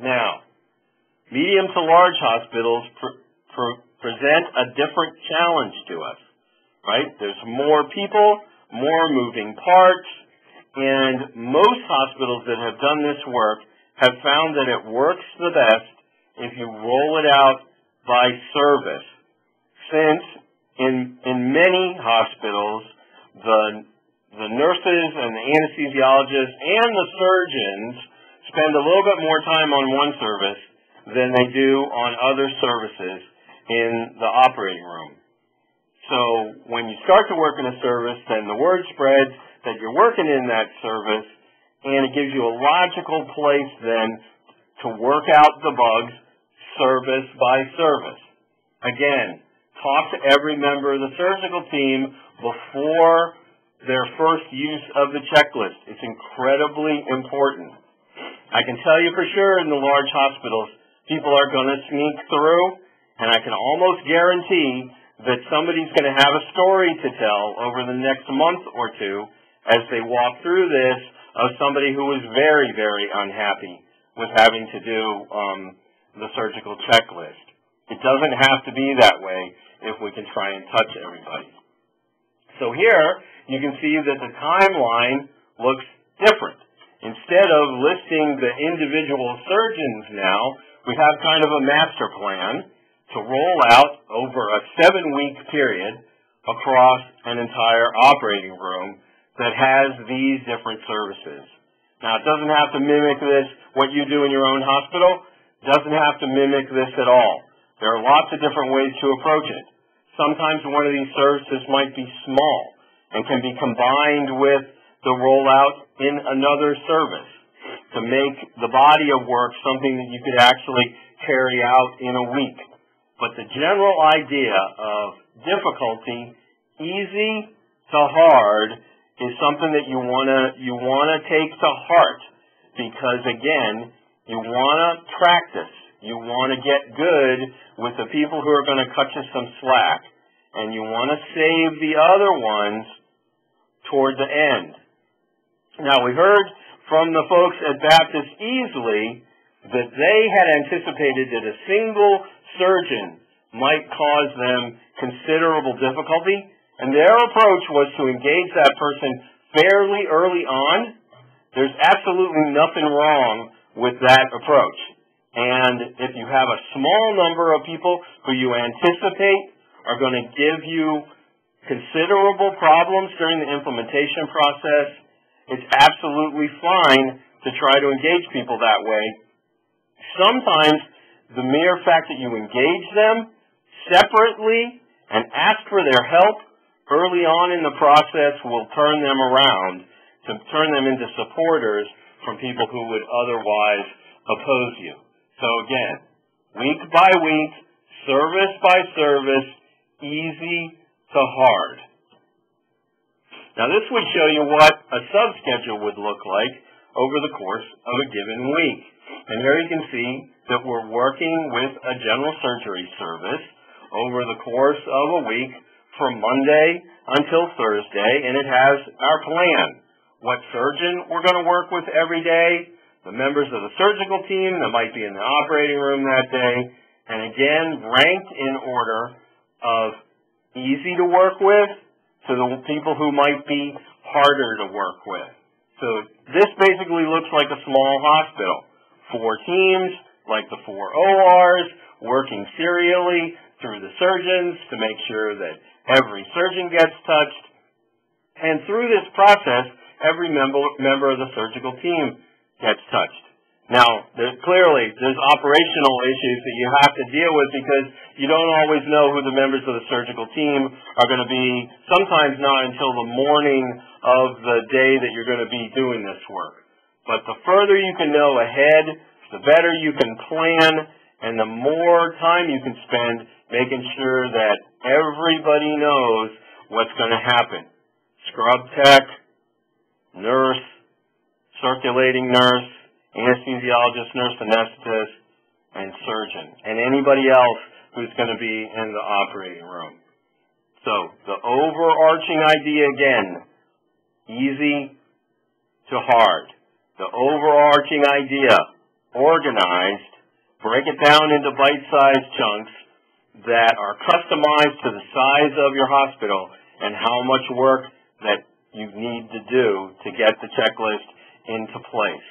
Now, medium to large hospitals present a different challenge to us, right? There's more people, more moving parts, and most hospitals that have done this work have found that it works the best if you roll it out by service, since in many hospitals, the nurses and the anesthesiologists and the surgeons spend a little bit more time on one service than they do on other services in the operating room. So when you start to work in a service, then the word spreads that you're working in that service, and it gives you a logical place then to work out the bugs service by service. Again, talk to every member of the surgical team before their first use of the checklist. It's incredibly important. I can tell you for sure in the large hospitals, people are going to sneak through, and I can almost guarantee that somebody's going to have a story to tell over the next month or two as they walk through this of somebody who was very, very unhappy with having to do the surgical checklist. It doesn't have to be that way if we can try and touch everybody. So here, you can see that the timeline looks different. Instead of listing the individual surgeons now, we have kind of a master plan to roll out over a 7-week period across an entire operating room that has these different services. Now, it doesn't have to mimic this, what you do in your own hospital. It doesn't have to mimic this at all. There are lots of different ways to approach it. Sometimes one of these services might be small and can be combined with the rollout in another service to make the body of work something that you could actually carry out in a week. But the general idea of difficulty, easy to hard, is something that you wanna take to heart, because again, you wanna practice. You wanna get good with the people who are going to cut you some slack, and you wanna save the other ones toward the end. Now, we heard from the folks at Baptist Easley that they had anticipated that a single surgeon might cause them considerable difficulty, and their approach was to engage that person fairly early on. There's absolutely nothing wrong with that approach. And if you have a small number of people who you anticipate are going to give you considerable problems during the implementation process, it's absolutely fine to try to engage people that way. Sometimes the mere fact that you engage them separately and ask for their help early on in the process will turn them around, to turn them into supporters from people who would otherwise oppose you. So again, week by week, service by service, easy to hard. Now this would show you what a subschedule would look like over the course of a given week. And here you can see that we're working with a general surgery service over the course of a week from Monday until Thursday, and it has our plan. What surgeon we're going to work with every day, the members of the surgical team that might be in the operating room that day, and again, ranked in order of easy to work with to the people who might be harder to work with. So this basically looks like a small hospital. 4 teams, like the 4 ORs, working serially through the surgeons to make sure that every surgeon gets touched. And through this process, every member of the surgical team gets touched. Now, clearly, there's operational issues that you have to deal with because you don't always know who the members of the surgical team are going to be, sometimes not until the morning of the day that you're going to be doing this work. But the further you can know ahead, the better you can plan, and the more time you can spend making sure that everybody knows what's going to happen. Scrub tech, nurse, circulating nurse, anesthesiologist, nurse anesthetist, and surgeon, and anybody else who's going to be in the operating room. So the overarching idea again, easy to hard. The overarching idea, organized, break it down into bite-sized chunks that are customized to the size of your hospital and how much work that you need to do to get the checklist into place.